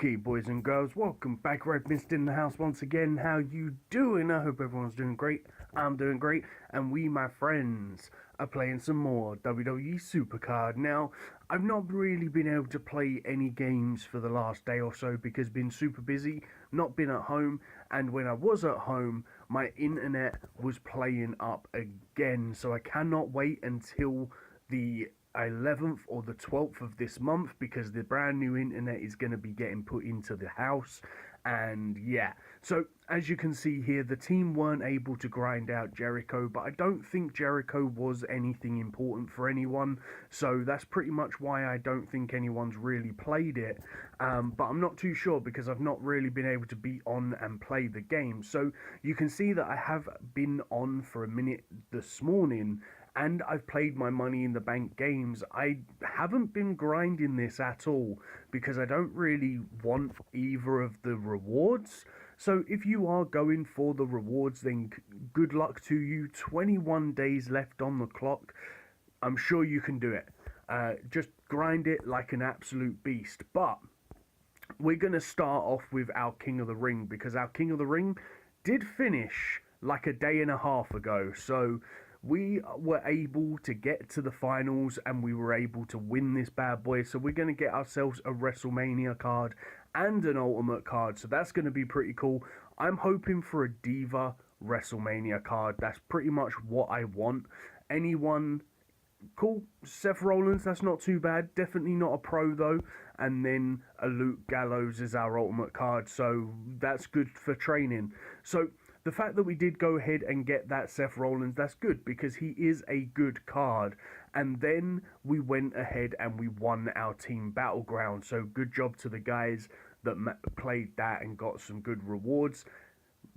Okay, boys and girls, welcome back. Redmissed in the house once again. How you doing? I hope everyone's doing great. I'm doing great, and we, my friends, are playing some more WWE Supercard. Now, I've not really been able to play any games for the last day or so because been super busy, not been at home, and when I was at home, my internet was playing up again, so I cannot wait until the 11th or the 12th of this month because the brand new internet is going to be getting put into the house. And yeah, so as you can see here, the team weren't able to grind out Jericho, but I don't think Jericho was anything important for anyone, so that's pretty much why I don't think anyone's really played it. But I'm not too sure because I've not really been able to be on and play the game. So you can see that I have been on for a minute this morning, and I've played my Money in the Bank games. I haven't been grinding this at all because I don't really want either of the rewards. So if you are going for the rewards, then good luck to you. 21 days left on the clock. I'm sure you can do it. Just grind it like an absolute beast. But we're going to start off with our King of the Ring because our King of the Ring did finish like a day and a half ago. So we were able to get to the finals and we were able to win this bad boy. So we're going to get ourselves a WrestleMania card and an Ultimate card. So that's going to be pretty cool. I'm hoping for a Diva WrestleMania card. That's pretty much what I want. Anyone cool? Seth Rollins, that's not too bad. Definitely not a pro though. And then a Luke Gallows is our Ultimate card. So that's good for training. So the fact that we did go ahead and get that Seth Rollins, that's good because he is a good card. And then we went ahead and we won our team battleground. So good job to the guys that played that and got some good rewards.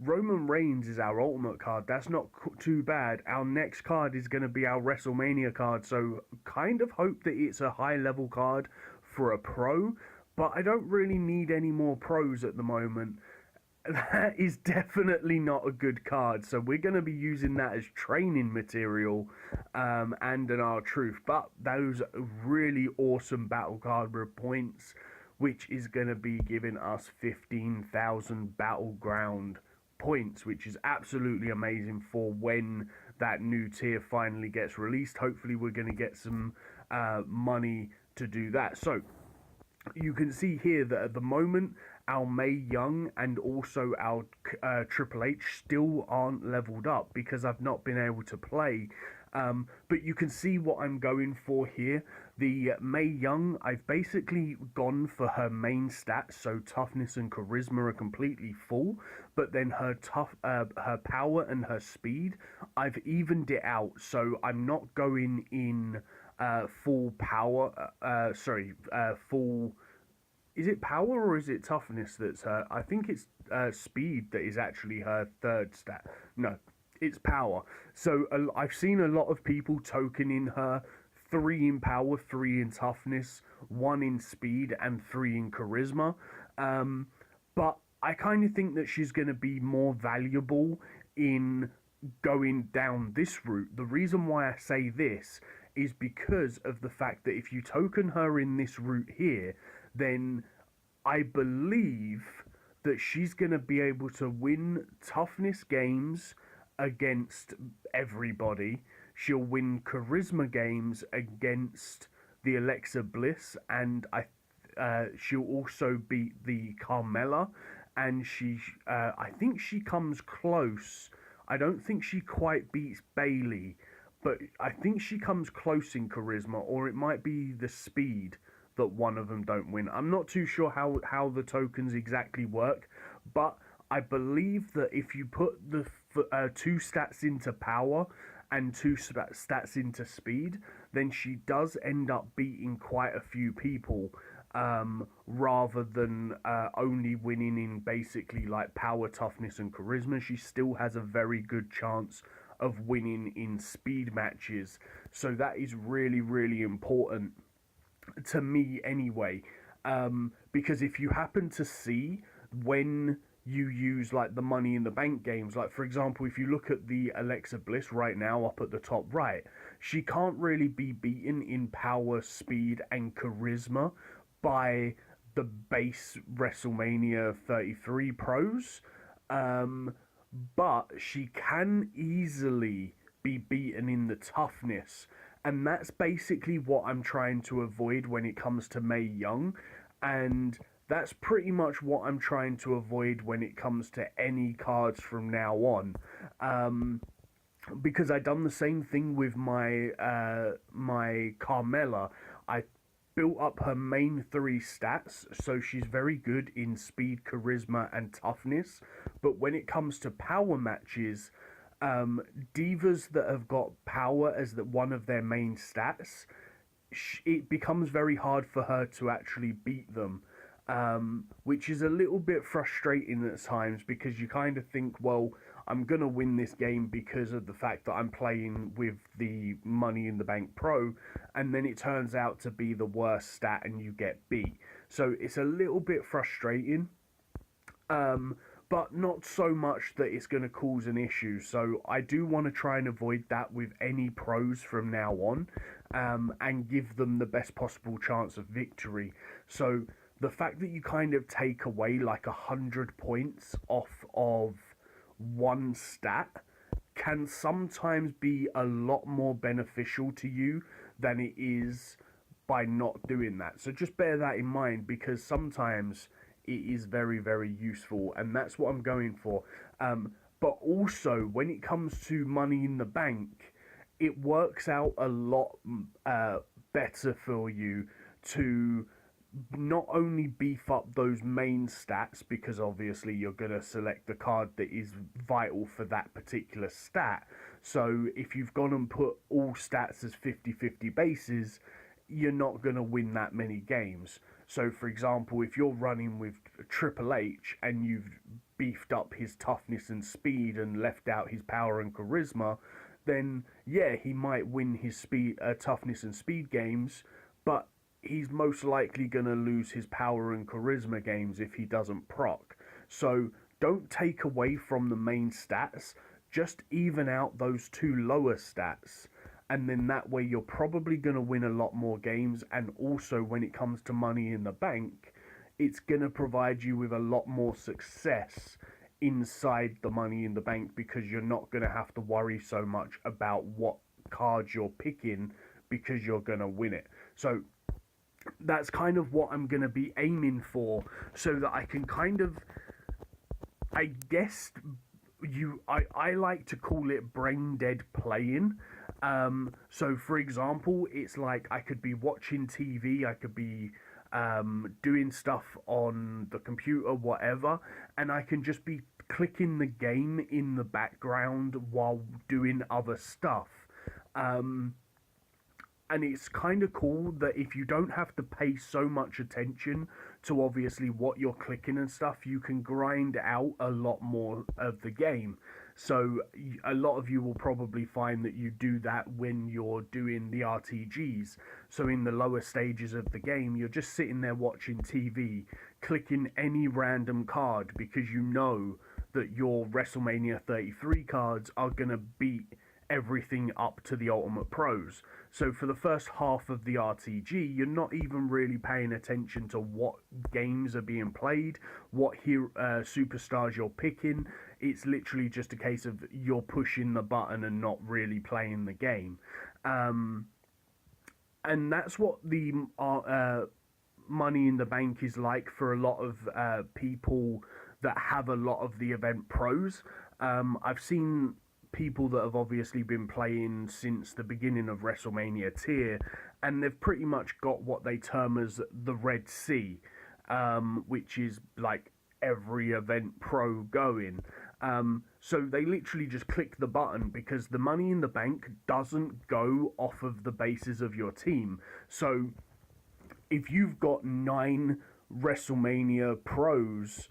Roman Reigns is our Ultimate card. That's not too bad. Our next card is going to be our WrestleMania card. So kind of hope that it's a high level card for a pro. But I don't really need any more pros at the moment. That is definitely not a good card, so we're going to be using that as training material and an R-Truth. But those really awesome battle card points, which is going to be giving us 15,000 battleground points, which is absolutely amazing for when that new tier finally gets released. Hopefully we're going to get some money to do that. So you can see here that at the moment our Mae Young and also our Triple H still aren't leveled up because I've not been able to play. But you can see what I'm going for here. The Mae Young, I've basically gone for her main stats, so toughness and charisma are completely full, but then her her power and her speed, I've evened it out, so I'm not going in full power, full... Is it power or is it toughness that's her? I think it's speed that is actually her third stat. No, it's power. So I've seen a lot of people token in her 3 in power, 3 in toughness, 1 in speed, and 3 in charisma. But I kind of think that she's going to be more valuable in going down this route. The reason why I say this is because of the fact that if you token her in this route here, then I believe that she's going to be able to win toughness games against everybody. She'll win charisma games against the Alexa Bliss, and she'll also beat the Carmella, and I think she comes close. I don't think she quite beats Bayley, but I think she comes close in charisma, or it might be the speed that one of them don't win. I'm not too sure how the tokens exactly work, but I believe that if you put the 2 stats into power and 2 stats into speed, then she does end up beating quite a few people, rather than only winning in basically like power, toughness and charisma. She still has a very good chance of winning in speed matches, so that is really, really important to me anyway, because if you happen to see when you use like the Money in the Bank games, like for example, if you look at the Alexa Bliss right now up at the top right, she can't really be beaten in power, speed and charisma by the base WrestleMania 33 pros, um, but she can easily be beaten in the toughness. And that's basically what I'm trying to avoid when it comes to Mae Young. And that's pretty much what I'm trying to avoid when it comes to any cards from now on. Um, because I done the same thing with my Carmella. I built up her main three stats, so she's very good in speed, charisma, and toughness. But when it comes to power matches, um, divas that have got power as one of their main stats, it becomes very hard for her to actually beat them, which is a little bit frustrating at times because you kind of think, well, I'm going to win this game because of the fact that I'm playing with the Money in the Bank Pro, and then it turns out to be the worst stat and you get beat. So it's a little bit frustrating, but not so much that it's going to cause an issue. So I do want to try and avoid that with any pros from now on, and give them the best possible chance of victory. So the fact that you kind of take away like 100 points off of one stat can sometimes be a lot more beneficial to you than it is by not doing that. So just bear that in mind, because sometimes it is very, very useful, and that's what I'm going for. But also, when it comes to Money in the Bank, it works out a lot better for you to not only beef up those main stats, because obviously you're going to select the card that is vital for that particular stat. So if you've gone and put all stats as 50-50 bases, you're not going to win that many games. So for example, if you're running with Triple H and you've beefed up his toughness and speed and left out his power and charisma, then yeah, he might win his toughness and speed games, but he's most likely going to lose his power and charisma games if he doesn't proc. So don't take away from the main stats, just even out those two lower stats, and then that way you're probably going to win a lot more games. And also, when it comes to Money in the Bank, it's going to provide you with a lot more success inside the Money in the Bank, because you're not going to have to worry so much about what cards you're picking, because you're going to win it. So that's kind of what I'm going to be aiming for, so that I can kind of, I guess I like to call it brain dead playing. So for example, it's like I could be watching TV, I could be doing stuff on the computer, whatever, and I can just be clicking the game in the background while doing other stuff. And it's kind of cool that if you don't have to pay so much attention to obviously what you're clicking and stuff, you can grind out a lot more of the game. So a lot of you will probably find that you do that when you're doing the RTGs. So in the lower stages of the game, you're just sitting there watching TV, clicking any random card, because you know that your WrestleMania 33 cards are going to beat everything up to the Ultimate Pros. So for the first half of the RTG, you're not even really paying attention to what games are being played, what superstars you're picking. It's literally just a case of you're pushing the button and not really playing the game. And that's what the Money in the Bank is like for a lot of people that have a lot of the event pros. I've seen people that have obviously been playing since the beginning of WrestleMania tier, and they've pretty much got what they term as the Red Sea, which is like every event pro going. So they literally just click the button, because the Money in the Bank doesn't go off of the bases of your team. So if you've got 9 WrestleMania pros,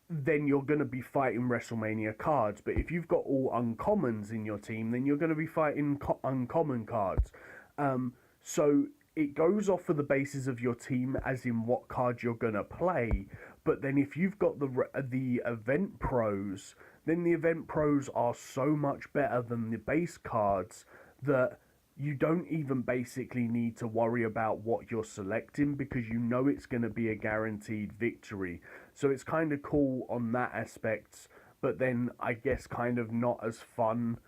then you're going to be fighting WrestleMania cards. But if you've got all uncommons in your team, then you're going to be fighting uncommon cards. So it goes off of the basis of your team, as in what card you're going to play. But then if you've got the event pros, then the event pros are so much better than the base cards that you don't even basically need to worry about what you're selecting because you know it's going to be a guaranteed victory. So it's kind of cool on that aspect, but then I guess kind of not as fun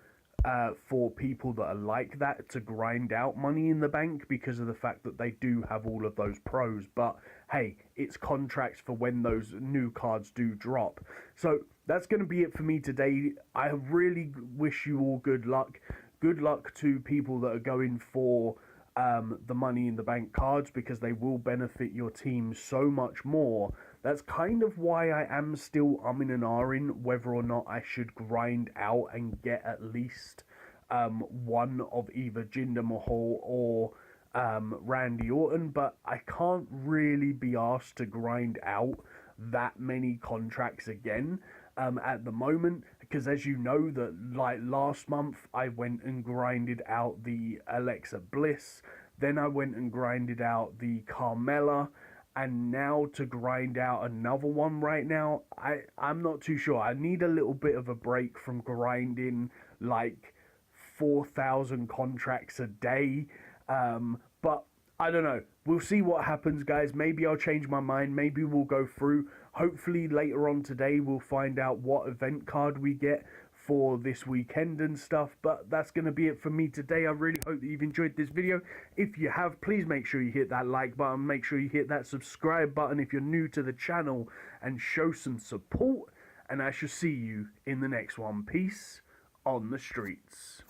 for people that are like that to grind out money in the bank because of the fact that they do have all of those pros. But hey, it's contracts for when those new cards do drop. So that's going to be it for me today. I really wish you all good luck. Good luck to people that are going for the money in the bank cards because they will benefit your team so much more. That's kind of why I am still umming and ahhing whether or not I should grind out and get at least one of either Jinder Mahal or Randy Orton, but I can't really be asked to grind out that many contracts again at the moment, because as you know that like last month I went and grinded out the Alexa Bliss, then I went and grinded out the Carmella, and now to grind out another one right now, I'm not too sure. I need a little bit of a break from grinding like 4,000 contracts a day, but I don't know. We'll see what happens, guys. Maybe I'll change my mind. Maybe we'll go through. Hopefully later on today we'll find out what event card we get for this weekend and stuff. But that's going to be it for me today. I really hope that you've enjoyed this video. If you have, please make sure you hit that like button. Make sure you hit that subscribe button if you're new to the channel and show some support. And I shall see you in the next one. Peace on the streets.